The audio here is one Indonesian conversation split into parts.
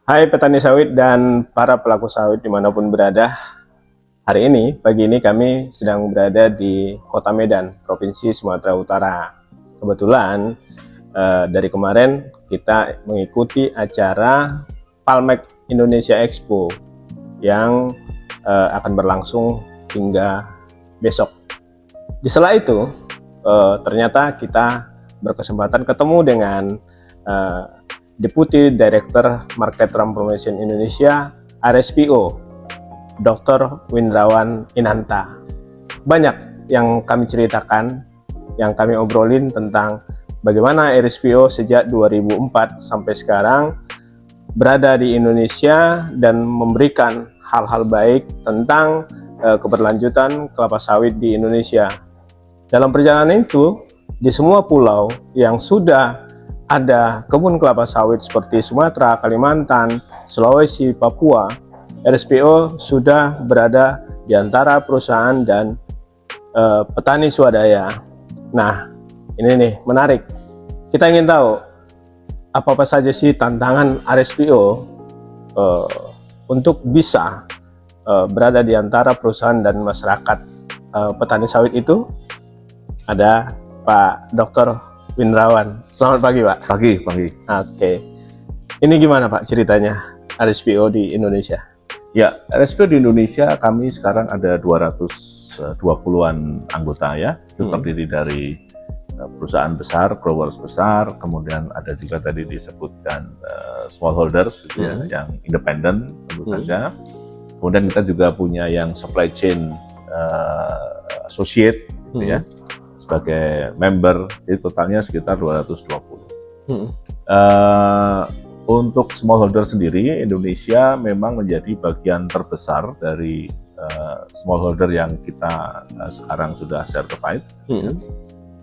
Hai petani sawit dan para pelaku sawit dimanapun berada. Hari ini, pagi ini kami sedang berada di Kota Medan, Provinsi Sumatera Utara. Kebetulan dari kemarin kita mengikuti acara Palmek Indonesia Expo yang akan berlangsung hingga besok. Di sela itu, ternyata kita berkesempatan ketemu dengan Deputy Director Market Transformation Indonesia RSPO, Dr. Windrawan Inanta. Banyak yang kami ceritakan, yang kami obrolin tentang bagaimana RSPO sejak 2004 sampai sekarang berada di Indonesia dan memberikan hal-hal baik tentang keberlanjutan kelapa sawit di Indonesia. Dalam perjalanan itu, di semua pulau yang sudah ada kebun kelapa sawit seperti Sumatera, Kalimantan, Sulawesi, Papua, RSPO sudah berada di antara perusahaan dan petani swadaya. Nah, ini nih menarik. Kita ingin tahu apa saja sih tantangan RSPO untuk bisa berada di antara perusahaan dan masyarakat petani sawit itu. Ada Pak Dr. Windrawan. Selamat pagi, Pak. Pagi. Oke. Ini gimana, Pak, ceritanya RSPO di Indonesia? Ya, RSPO di Indonesia kami sekarang ada 220-an anggota ya. Itu terdiri dari perusahaan besar, growers besar, kemudian ada juga tadi disebutkan smallholders gitu ya, yang independen tentu saja. Kemudian kita juga punya yang supply chain associate gitu ya, sebagai member, jadi totalnya sekitar 220. Untuk smallholder sendiri, Indonesia memang menjadi bagian terbesar dari smallholder yang kita sekarang sudah certified.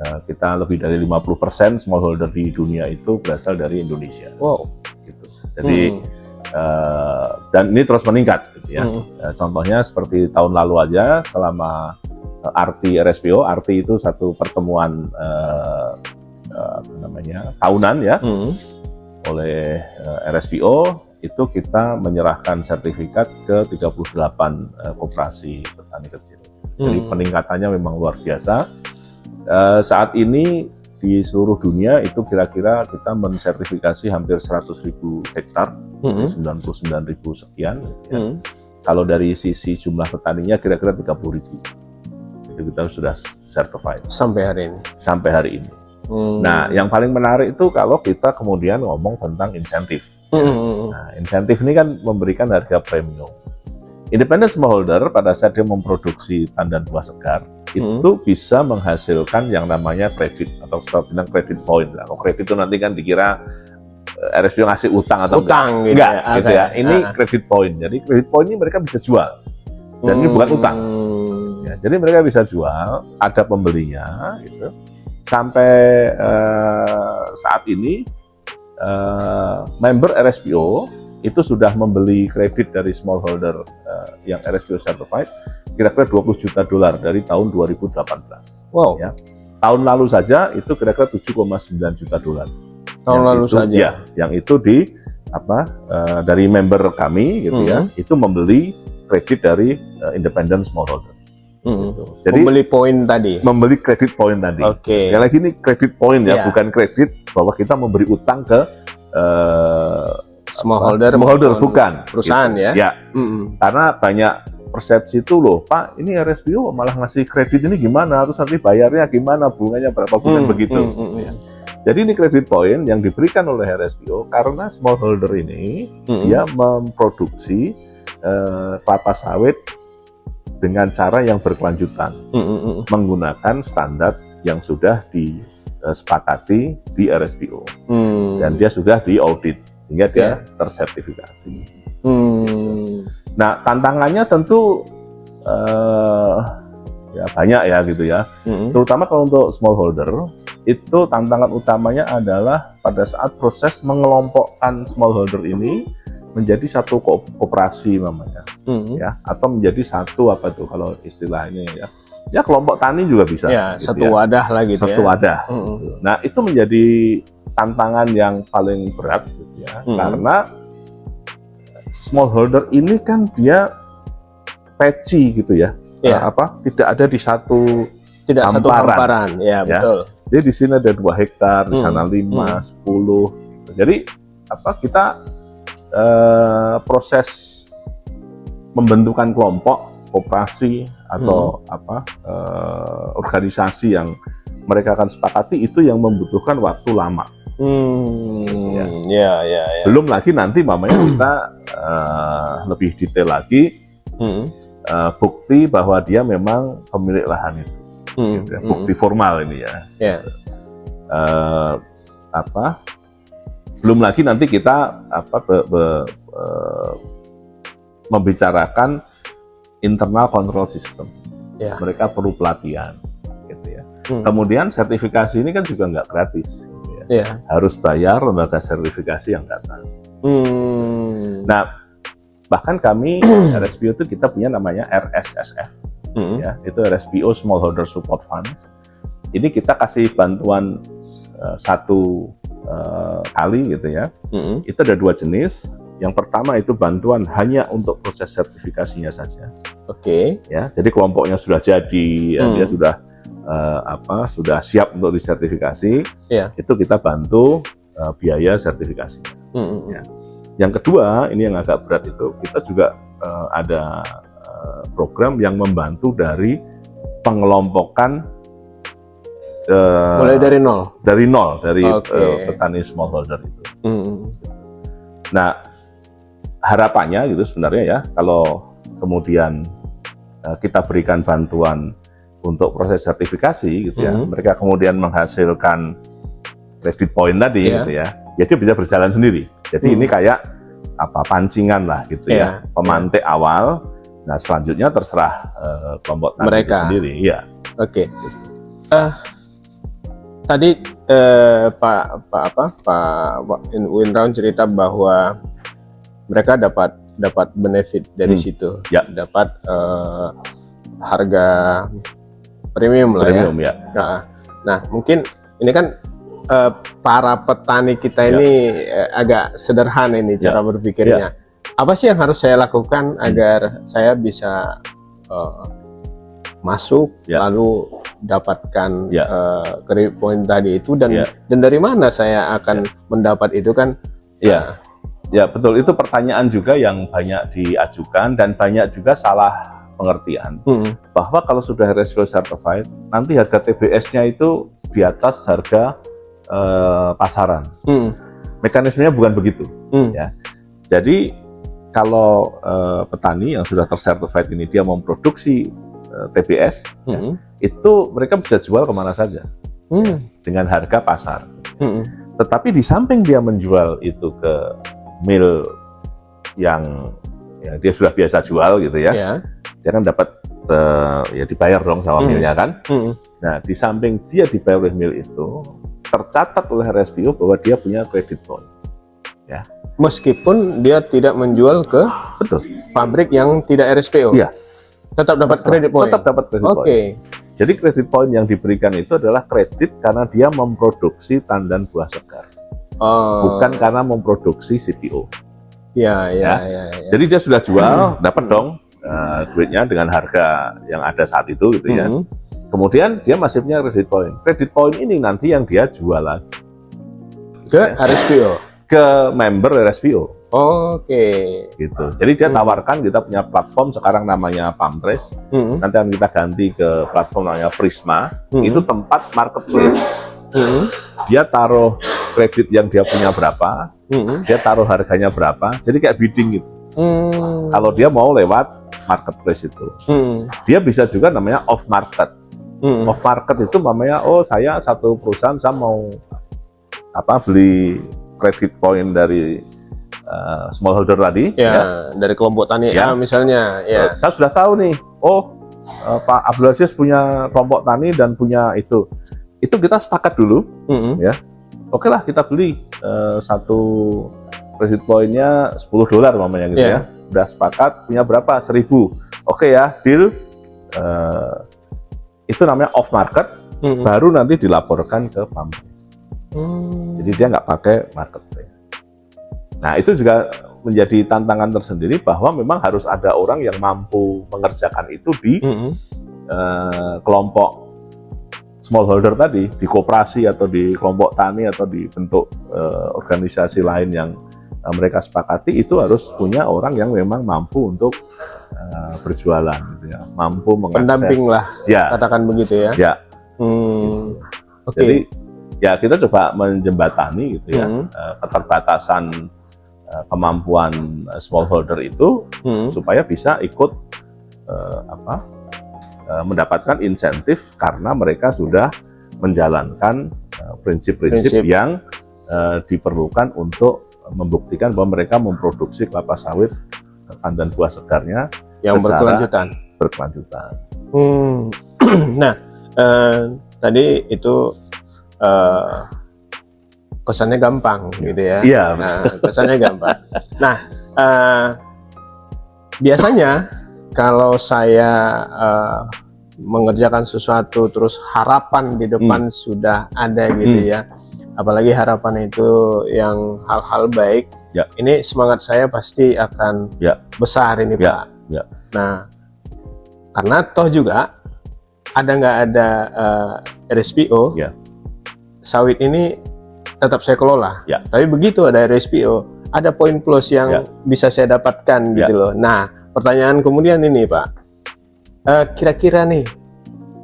Kita lebih dari 50% smallholder di dunia itu berasal dari Indonesia. Wow. Gitu. Jadi dan ini terus meningkat gitu ya. Contohnya seperti tahun lalu aja, selama RT RSPO, RT itu satu pertemuan tahunan ya, oleh RSPO, itu kita menyerahkan sertifikat ke 38 koperasi petani kecil. Jadi peningkatannya memang luar biasa. Saat ini di seluruh dunia itu kira-kira kita mensertifikasi hampir 100.000 hektar, 99.000 sekian. Ya. Kalau dari sisi jumlah petaninya kira-kira 30.000. Kita sudah certified Sampai hari ini. Nah, yang paling menarik itu kalau kita kemudian ngomong tentang insentif. Nah, insentif ini kan memberikan harga premium. Independent smallholder pada saat dia memproduksi tandan buah segar itu bisa menghasilkan yang namanya kredit, atau kita bilang kredit point. Kalau kredit itu nanti kan dikira RSPO ngasih utang atau enggak gitu ya. Ini kredit point. Jadi kredit point ini mereka bisa jual. Dan ini bukan utang. Ya, jadi mereka bisa jual, ada pembelinya gitu. Sampai saat ini member RSPO itu sudah membeli kredit dari smallholder yang RSPO certified kira-kira $20 juta dari tahun 2018. Wow. Ya. Tahun lalu saja itu kira-kira $7,9 juta. Tahun lalu saja. Ya, yang itu dari member kami gitu ya, itu membeli kredit dari independent smallholder. Gitu. Jadi membeli poin tadi. Membeli kredit poin tadi. Oke. Sekali lagi ini kredit poin ya, bukan kredit bahwa kita memberi utang ke smallholder bukan. Perusahaan gitu. ya. Karena banyak persepsi itu loh, Pak, ini RSPO malah ngasih kredit ini gimana? Terus nanti bayarnya gimana? Bunganya berapa bulan begitu. Ya. Jadi ini kredit poin yang diberikan oleh RSPO karena smallholder ini dia memproduksi kelapa sawit dengan cara yang berkelanjutan, menggunakan standar yang sudah disepakati di RSPO, dan dia sudah diaudit sehingga dia tersertifikasi. Nah, tantangannya tentu ya banyak ya gitu ya, terutama kalau untuk smallholder itu tantangan utamanya adalah pada saat proses mengelompokkan smallholder ini menjadi satu koperasi namanya, ya, atau menjadi satu apa tuh kalau istilahnya ya kelompok tani juga bisa, ya, gitu satu wadah lah gitu, satu wadah. Nah, itu menjadi tantangan yang paling berat gitu ya, karena smallholder ini kan dia patchy gitu ya. Iya. Tidak ada di satu Satu hamparan. Ya, betul. Jadi di sini ada 2 hektar, di sana 5, 10. Jadi kita proses pembentukan kelompok, koperasi atau organisasi yang mereka akan sepakati itu yang membutuhkan waktu lama. Ya. Belum lagi nanti mamanya kita lebih detail lagi bukti bahwa dia memang pemilik lahan itu. Gitu ya. Bukti formal ini ya. Belum lagi nanti kita membicarakan internal control system. Mereka perlu pelatihan, gitu ya. Kemudian sertifikasi ini kan juga nggak gratis, gitu ya. Harus bayar lembaga sertifikasi yang datang. Nah, bahkan kami RSPO itu kita punya namanya RSSF, ya, itu RSPO Smallholder Support Funds. Ini kita kasih bantuan satu kali, gitu ya. Itu ada 2 jenis. Yang pertama itu bantuan hanya untuk proses sertifikasinya saja. Ya, jadi kelompoknya sudah jadi, ya, dia sudah siap untuk disertifikasi. Itu kita bantu biaya sertifikasi. Ya. Yang kedua, ini yang agak berat itu, kita juga ada program yang membantu dari pengelompokan mulai dari nol. Dari petani smallholder itu. Nah, harapannya gitu sebenarnya ya, kalau kemudian kita berikan bantuan untuk proses sertifikasi gitu ya, mereka kemudian menghasilkan credit point tadi gitu ya, dia bisa berjalan sendiri. Jadi ini kayak pancingan lah gitu ya, pemantik awal. Nah, selanjutnya terserah kelompok tani mereka itu sendiri. Ya. Tadi Pak Windrawan cerita bahwa mereka dapat benefit dari situ, dapat harga premium lah ya. Nah, mungkin ini kan para petani kita ini agak sederhana ini cara berpikirnya. Apa sih yang harus saya lakukan agar saya bisa masuk lalu dapatkan credit point tadi itu, dan dari mana saya akan mendapat itu kan? Ya, betul, itu pertanyaan juga yang banyak diajukan dan banyak juga salah pengertian bahwa kalau sudah RSPO certified nanti harga TBS-nya itu di atas harga pasaran. Mekanismenya bukan begitu ya. Jadi kalau petani yang sudah tersertified ini dia memproduksi TBS, itu mereka bisa jual kemana saja dengan harga pasar. Tetapi di samping dia menjual itu ke mill yang dia sudah biasa jual gitu ya, dia kan dapat dibayar dong sama millnya kan. Nah, di samping dia dibayar oleh mill itu, tercatat oleh RSPO bahwa dia punya credit point. Ya. Meskipun dia tidak menjual ke pabrik yang tidak RSPO. Tetap dapat credit point. Tetap dapat credit point. Jadi credit point yang diberikan itu adalah kredit karena dia memproduksi tandan buah segar. Bukan karena memproduksi CPO. Jadi dia sudah jual, dapat dong duitnya dengan harga yang ada saat itu gitu ya. Kemudian dia masih punya credit point. Credit point ini nanti yang dia jual lagi ke RSPO, ke member RSPO. Gitu. Jadi dia tawarkan, kita punya platform sekarang namanya Pamtres. Nanti akan kita ganti ke platform namanya Prisma. Itu tempat marketplace. Dia taruh kredit yang dia punya berapa, dia taruh harganya berapa, jadi kayak bidding gitu. Kalau dia mau lewat marketplace itu, dia bisa juga namanya off market. Off market itu namanya, saya satu perusahaan, saya mau beli credit point dari smallholder tadi, dari kelompok tani misalnya. Saya sudah tahu nih, Pak Abdul Aziz punya kelompok tani dan punya itu kita sepakat dulu, ya. Oke lah, kita beli satu credit point-nya $10 namanya gitu ya. Udah sepakat, punya berapa? 1.000. Oke ya, deal. Itu namanya off market, baru nanti dilaporkan ke Pamtres. Jadi dia nggak pakai marketplace. Nah, itu juga menjadi tantangan tersendiri bahwa memang harus ada orang yang mampu mengerjakan itu di kelompok smallholder tadi, di koperasi atau di kelompok tani atau di bentuk organisasi lain yang mereka sepakati, itu harus punya orang yang memang mampu untuk berjualan, gitu ya, mampu mengakses. Pendamping lah, ya, katakan begitu ya. Ya. Okay. Jadi ya kita coba menjembatani gitu ya, keterbatasan kemampuan smallholder itu supaya bisa ikut mendapatkan insentif karena mereka sudah menjalankan prinsip-prinsip yang diperlukan untuk membuktikan bahwa mereka memproduksi kelapa sawit dan buah segarnya yang berkelanjutan. Nah, tadi itu kesannya gampang gitu ya. Iya, kesannya gampang. Nah, biasanya kalau saya mengerjakan sesuatu terus harapan di depan sudah ada gitu ya. Apalagi harapan itu yang hal-hal baik. Ya. Ini semangat saya pasti akan besar ini, Pak. Ya. Nah, karena toh juga ada nggak ada RSPO, sawit ini tetap saya kelola. Tapi begitu ada RSPO, ada poin plus yang bisa saya dapatkan gitu loh. Nah, pertanyaan kemudian ini, Pak, kira-kira nih,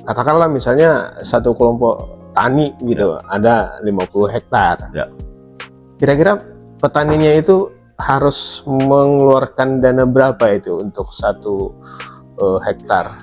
katakanlah misalnya satu kelompok tani gitu, ada 50 hektar. Kira-kira petaninya itu harus mengeluarkan dana berapa itu untuk 1 hektar?